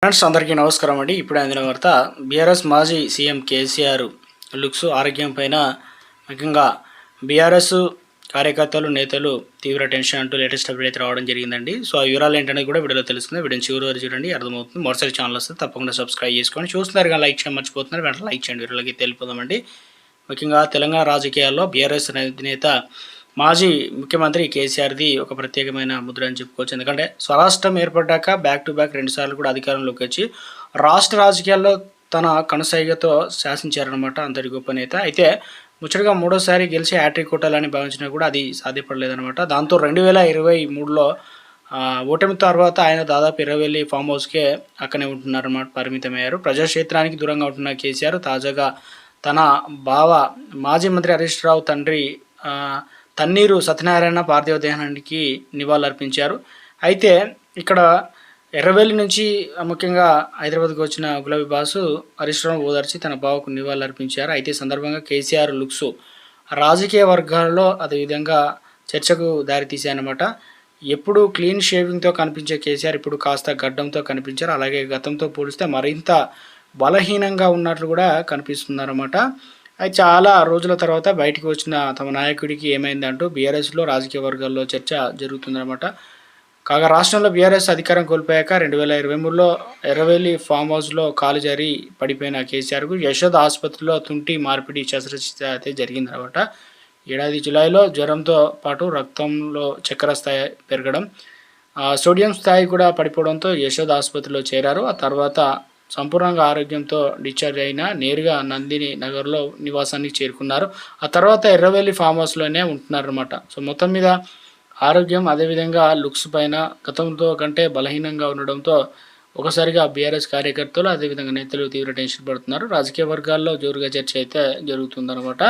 Friends అందరికీ నమస్కారం అండి. ఇప్పుడు అందిన వార్త బీఆర్ఎస్ మాజీ సీఎం కేసీఆర్ లుక్స్ ఆరోగ్యం పైన ముఖ్యంగా బీఆర్ఎస్ కార్యకర్తలు నేతలు తీవ్ర టెన్షన్ అంటూ లేటెస్ట్ అప్డేట్ అయితే రావడం జరిగిందండి. సో ఆ వివరాలు ఏంటనేది కూడా వీడియోలో తెలుస్తుంది. వీడియోని చివరి వరకు చూడండి, అర్థమవుతుంది. మొదటిసారి ఛానల్ వస్తే తప్పకుండా సబ్స్క్రైబ్ చేసుకోండి. చూస్తున్నారు కానీ లైక్ చేయడం మర్చిపోతున్నారు, వెంటనే లైక్ చేయండి. వీడియోలోకి తెలిపోదామండి. ముఖ్యంగా తెలంగాణ రాజకీయాల్లో బీఆర్ఎస్ అధినేత మాజీ ముఖ్యమంత్రి కేసీఆర్ది ఒక ప్రత్యేకమైన ముద్ర అని చెప్పుకోవచ్చు. ఎందుకంటే స్వరాష్ట్రం ఏర్పడ్డాక బ్యాక్ టు బ్యాక్ 2 సార్లు కూడా అధికారంలోకి వచ్చి రాష్ట్ర రాజకీయాల్లో తన కనుసైగతో శాసించారనమాట అంతటి గొప్ప నేత. అయితే ముచ్చటగా 3వసారి గెలిచి హ్యాట్రిక్ కొట్టాలని భావించినా కూడా అది సాధ్యపడలేదనమాట. దాంతో 2023లో ఓటమి తర్వాత ఆయన దాదాపు 20 వెళ్ళి ఫామ్ హౌస్కే అక్కడే ఉంటున్నారన్నమాట, పరిమితమయ్యారు. ప్రజాక్షేత్రానికి దూరంగా ఉంటున్న కేసీఆర్ తాజాగా తన బావ మాజీ మంత్రి హరీష్ రావు తండ్రి తన్నీరు సత్యనారాయణ పార్థివ దేహానికి నివాళులర్పించారు. అయితే ఇక్కడ ఎర్రవెల్లి నుంచి ముఖ్యంగా హైదరాబాద్కు వచ్చిన గులాబీ బాసు హరీష్ రావు ఓదార్చి తన బావకు నివాళులర్పించారు. అయితే సందర్భంగా కేసీఆర్ లుక్స్ రాజకీయ వర్గాల్లో అదేవిధంగా చర్చకు దారితీశాయన్నమాట. ఎప్పుడు క్లీన్ షేవింగ్తో కనిపించే కేసీఆర్ ఇప్పుడు కాస్త గడ్డంతో కనిపించారు. అలాగే గతంతో పోలిస్తే మరింత బలహీనంగా ఉన్నట్లు కూడా కనిపిస్తున్నారన్నమాట. అది చాలా రోజుల తర్వాత బయటికి వచ్చిన తమ నాయకుడికి ఏమైందంటూ బీఆర్ఎస్లో రాజకీయ వర్గాల్లో చర్చ జరుగుతుందన్నమాట. కాగా రాష్ట్రంలో బీఆర్ఎస్ అధికారం కోల్పోయాక 2023లో ఎర్రవెల్లి ఫామ్ హౌస్లో కాలు జారి పడిపోయిన కేసీఆర్కు యశోద ఆసుపత్రిలో తుంటి మార్పిడి శస్త్రచికిత్స అయితే జరిగిందనమాట. ఏడాది జూలైలో జ్వరంతో పాటు రక్తంలో చక్కెర స్థాయి పెరగడం, సోడియం స్థాయి కూడా పడిపోవడంతో యశోద ఆసుపత్రిలో చేరారు. ఆ తర్వాత సంపూర్ణంగా ఆరోగ్యంతో డిశ్చార్జ్ అయినా నేరుగా నందిని నగర్లో నివాసానికి చేరుకున్నారు. ఆ తర్వాత ఎర్రవెల్లి ఫామ్ హౌస్లోనే ఉంటున్నారన్నమాట. సో మొత్తం మీద ఆరోగ్యం అదేవిధంగా లుక్స్ పైన గతంతో కంటే బలహీనంగా ఉండడంతో ఒకసారిగా బీఆర్ఎస్ కార్యకర్తలు అదేవిధంగా నేతలు తీవ్ర టెన్షన్ పడుతున్నారు. రాజకీయ వర్గాల్లో జోరుగా చర్చ అయితే జరుగుతుందన్నమాట.